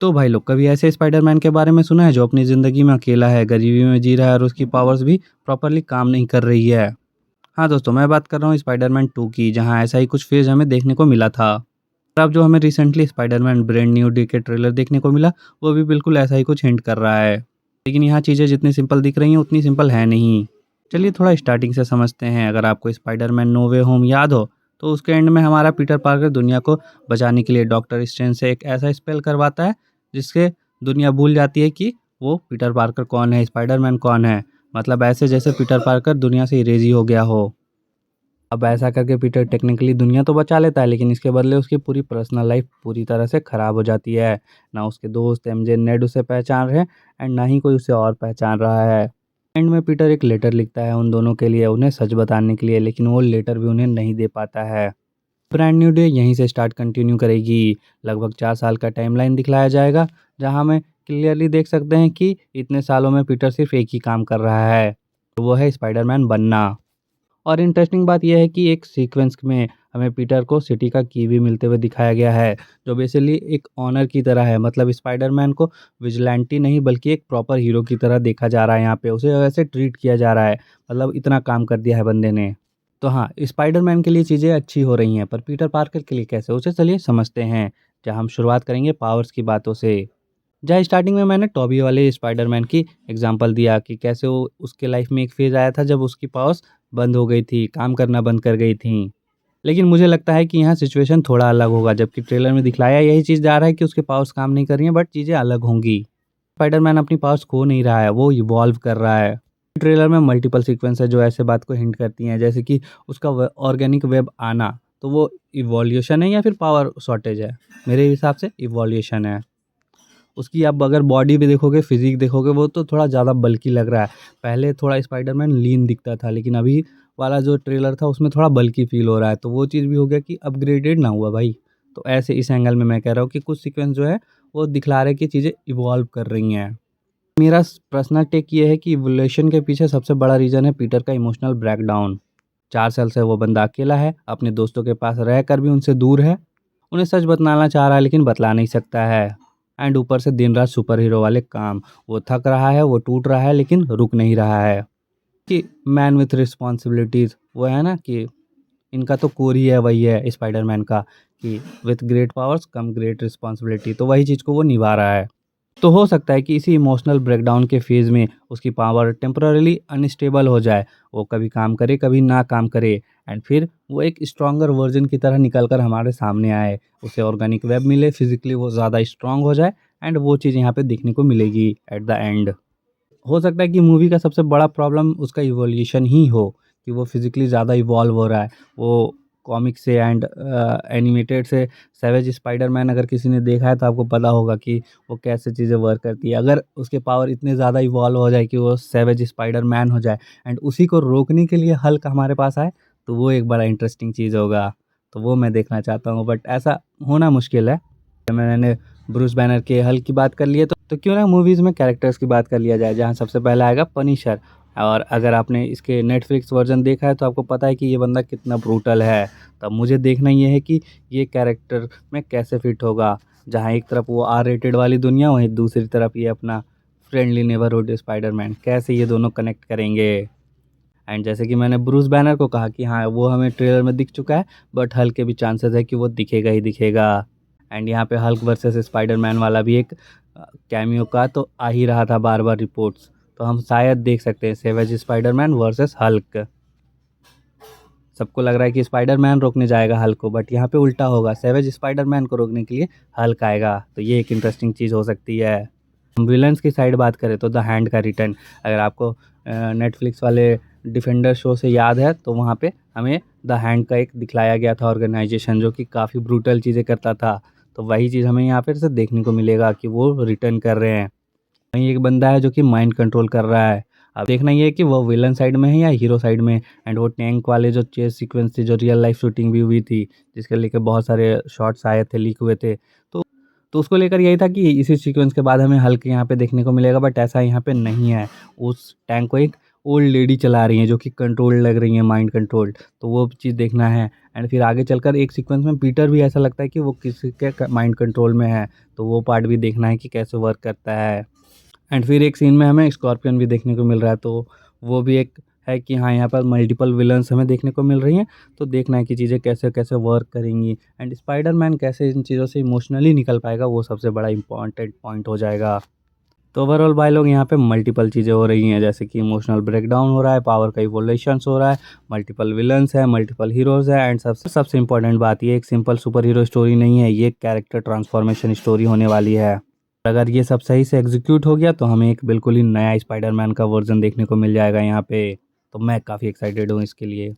तो भाई लोग, कभी ऐसे स्पाइडरमैन के बारे में सुना है जो अपनी ज़िंदगी में अकेला है, गरीबी में जी रहा है और उसकी पावर्स भी प्रॉपर्ली काम नहीं कर रही है? हाँ दोस्तों, मैं बात कर रहा हूँ स्पाइडरमैन 2 की, जहाँ ऐसा ही कुछ फेज़ हमें देखने को मिला था। और अब जो हमें recently Spiderman brand new day के ट्रेलर देखने को मिला, वो भी बिल्कुल ऐसा ही कुछ हिंट कर रहा है। लेकिन यहाँ चीज़ें जितनी सिंपल दिख रही हैं, उतनी सिंपल है नहीं। चलिए थोड़ा स्टार्टिंग से समझते हैं। अगर आपको स्पाइडरमैन नो वे होम याद हो, तो उसके एंड में हमारा पीटर पार्कर दुनिया को बचाने के लिए डॉक्टर स्ट्रेंज से एक ऐसा स्पेल करवाता है, जिससे दुनिया भूल जाती है कि वो पीटर पार्कर कौन है, स्पाइडरमैन कौन है। मतलब ऐसे जैसे पीटर पार्कर दुनिया से इरेज ही हो गया हो। अब ऐसा करके पीटर टेक्निकली दुनिया तो बचा लेता है, लेकिन इसके बदले उसकी पूरी पर्सनल लाइफ पूरी तरह से ख़राब हो जाती है। ना उसके दोस्त एमजे नेड उसे पहचान रहे हैं, एंड ना ही कोई उसे और पहचान रहा है। एंड में पीटर एक लेटर लिखता है उन दोनों के लिए, उन्हें सच बताने के लिए, लेकिन वो लेटर भी उन्हें नहीं दे पाता है। ब्रांड न्यू डे यहीं से स्टार्ट कंटिन्यू करेगी। लगभग 4 साल का टाइमलाइन दिखलाया जाएगा, जहां हमें क्लियरली देख सकते हैं कि इतने सालों में पीटर सिर्फ एक ही काम कर रहा है, तो वो है स्पाइडरमैन बनना। और इंटरेस्टिंग बात यह है कि एक सीक्वेंस में हमें पीटर को सिटी का की भी मिलते हुए दिखाया गया है, जो बेसिकली एक ऑनर की तरह है। मतलब स्पाइडरमैन को विजिलेंटी नहीं, बल्कि एक प्रॉपर हीरो की तरह देखा जा रहा है। यहाँ पे उसे वैसे ट्रीट किया जा रहा है, मतलब इतना काम कर दिया है बंदे ने। तो हाँ, स्पाइडरमैन के लिए चीज़ें अच्छी हो रही हैं, पर पीटर पार्कर के लिए कैसे, उसे चलिए समझते हैं। जहाँ हम शुरुआत करेंगे पावर्स की बातों से। जहाँ स्टार्टिंग में मैंने टॉबी वाले स्पाइडरमैन की एग्जांपल दिया कि कैसे वो उसके लाइफ में एक फेज़ आया था जब उसकी पावर्स बंद हो गई थी, काम करना बंद कर गई थी। लेकिन मुझे लगता है कि यहाँ सिचुएशन थोड़ा अलग होगा, जबकि ट्रेलर में दिखलाया यही चीज़ जा रहा है कि उसके पावर्स काम नहीं कर रही हैं, बट चीज़ें अलग होंगी। स्पाइडरमैन अपनी पावर्स खो नहीं रहा है, वो इवॉल्व कर रहा है। ट्रेलर में मल्टीपल सीक्वेंस है जो ऐसे बात को हिंट करती हैं, जैसे कि उसका ऑर्गेनिक वेब आना, तो वो इवोल्यूशन है या फिर पावर शॉर्टेज है? मेरे हिसाब से इवोल्यूशन है। उसकी आप अगर बॉडी भी देखोगे, फिजिक देखोगे, वो तो थोड़ा ज़्यादा बल्की लग रहा है। पहले थोड़ा स्पाइडरमैन लीन दिखता था, लेकिन अभी वाला जो ट्रेलर था उसमें थोड़ा बल्की फील हो रहा है, तो वो चीज़ भी हो गया कि अपग्रेडेड ना हुआ भाई। तो ऐसे इस एंगल में मैं कह रहा हूँ कि कुछ सीक्वेंस जो है वो दिखला रहे कि चीज़ें इवॉल्व कर रही हैं। मेरा पर्सनल टेक ये है कि इवोल्यूशन के पीछे सबसे बड़ा रीज़न है पीटर का इमोशनल ब्रेकडाउन। 4 साल से वो बंदा अकेला है, अपने दोस्तों के पास रहकर भी उनसे दूर है। उन्हें सच बतलाना चाह रहा है, लेकिन बतला नहीं सकता है। एंड ऊपर से दिन रात सुपर हीरो वाले काम। वो थक रहा है, वो टूट रहा है, लेकिन रुक नहीं रहा है। कि मैन विथ रिस्पॉन्सिबिलिटीज़, वो है ना कि इनका तो कोर ही है, वही है स्पाइडरमैन का, कि with great powers come great responsibility. तो वही चीज़ को वो निभा रहा है। तो हो सकता है कि इसी इमोशनल ब्रेकडाउन के फेज़ में उसकी पावर टेम्पररीली अनस्टेबल हो जाए। वो कभी काम करे, कभी ना काम करे, एंड फिर वो एक स्ट्रॉन्गर वर्जन की तरह निकल कर हमारे सामने आए। उसे ऑर्गेनिक वेब मिले, फिजिकली वो ज़्यादा स्ट्रॉन्ग हो जाए, एंड वो चीज़ यहाँ पे देखने को मिलेगी एट द एंड। हो सकता है कि मूवी का सबसे बड़ा प्रॉब्लम उसका इवोल्यूशन ही हो, कि वो फिज़िकली ज़्यादा इवॉल्व हो रहा है। वो कॉमिक से एंड एनिमेटेड से सैवेज स्पाइडरमैन अगर किसी ने देखा है तो आपको पता होगा कि वो कैसे चीज़ें वर्क करती है। अगर उसके पावर इतने ज़्यादा इवॉल्व हो जाए कि वो सैवेज स्पाइडरमैन हो जाए, एंड उसी को रोकने के लिए हल्क हमारे पास आए, तो वो एक बड़ा इंटरेस्टिंग चीज़ होगा। तो वो मैं देखना चाहता हूँ, बट ऐसा होना मुश्किल है। मैंने ब्रूस बैनर के हल्क की बात कर ली है, तो क्यों ना मूवीज़ में कैरेक्टर्स की बात कर लिया जाए, जहाँ सबसे पहला आएगा पनिशर। और अगर आपने इसके नेटफ्लिक्स वर्जन देखा है तो आपको पता है कि ये बंदा कितना ब्रूटल है। तब मुझे देखना ये है कि ये कैरेक्टर में कैसे फिट होगा, जहाँ एक तरफ वो आर रेटेड वाली दुनिया, वहीं दूसरी तरफ ये अपना फ्रेंडली नेबरहुड स्पाइडरमैन, कैसे ये दोनों कनेक्ट करेंगे। एंड जैसे कि मैंने ब्रूस बैनर को कहा कि हाँ, वो हमें ट्रेलर में दिख चुका है, बट हल्क के भी चांसेस है कि वो दिखेगा ही दिखेगा। एंड यहाँ पे हल्क वर्सेस स्पाइडरमैन वाला भी एक कैमियो का तो आ ही रहा था बार बार रिपोर्ट्स, तो हम शायद देख सकते हैं सेवेज स्पाइडरमैन वर्सेस हल्क। सबको लग रहा है कि स्पाइडरमैन रोकने जाएगा हल्क को, बट यहाँ पे उल्टा होगा, सेवेज स्पाइडरमैन को रोकने के लिए हल्क आएगा। तो ये एक इंटरेस्टिंग चीज़ हो सकती है। हम विलन्स की साइड बात करें तो द हैंड का रिटर्न, अगर आपको नेटफ्लिक्स वाले डिफेंडर शो से याद है, तो वहाँ पे हमें द हैंड का एक दिखलाया गया था ऑर्गेनाइजेशन, जो कि काफ़ी ब्रूटल चीज़ें करता था। तो वही चीज़ हमें यहाँ फिर से देखने को मिलेगा कि वो रिटर्न कर रहे हैं। वहीं एक बंदा है जो कि माइंड कंट्रोल कर रहा है। अब देखना ये है कि वो विलन साइड में है या हीरो साइड में। एंड वो टैंक वाले जो चेस सीक्वेंस थी, जो रियल लाइफ शूटिंग भी हुई थी, जिसके लेके बहुत सारे शॉट्स आए थे, लीक हुए थे, तो उसको लेकर यही था कि इसी सीक्वेंस के बाद हमें हल्क यहाँ पे देखने को मिलेगा, बट ऐसा यहाँ पे नहीं है। उस टैंक को एक ओल्ड लेडी चला रही हैं, जो कि कंट्रोल लग रही है, माइंड कंट्रोल। तो वो चीज़ देखना है। एंड फिर आगे चलकर एक सीक्वेंस में पीटर भी ऐसा लगता है कि वो किसी के माइंड कंट्रोल में है, तो वो पार्ट भी देखना है कि कैसे वर्क करता है। एंड फिर एक सीन में हमें स्कॉर्पियन भी देखने को मिल रहा है, तो वो भी एक है कि हाँ, यहाँ पर मल्टीपल विलन्स हमें देखने को मिल रही हैं, तो देखना है कि चीज़ें कैसे कैसे वर्क करेंगी एंड स्पाइडरमैन कैसे इन चीज़ों से इमोशनली निकल पाएगा, वो सबसे बड़ा इंपॉर्टेंट पॉइंट हो जाएगा। तो ओवरऑल भाई लोग यहाँ पे मल्टीपल चीज़ें हो रही हैं, जैसे कि इमोशनल ब्रेकडाउन हो रहा है, पावर का इवोल्यूशंस हो रहा है, मल्टीपल विलन्स है, मल्टीपल हीरोज़ है एंड सबसे सबसे इंपॉर्टेंट बात ये एक सिंपल सुपर हीरो स्टोरी नहीं है, ये कैरेक्टर ट्रांसफॉर्मेशन स्टोरी होने वाली है। अगर ये सब सही से एग्जीक्यूट हो गया तो हमें एक बिल्कुल ही नया स्पाइडरमैन का वर्जन देखने को मिल जाएगा यहाँ पे, तो मैं काफ़ी एक्साइटेड हूँ इसके लिए।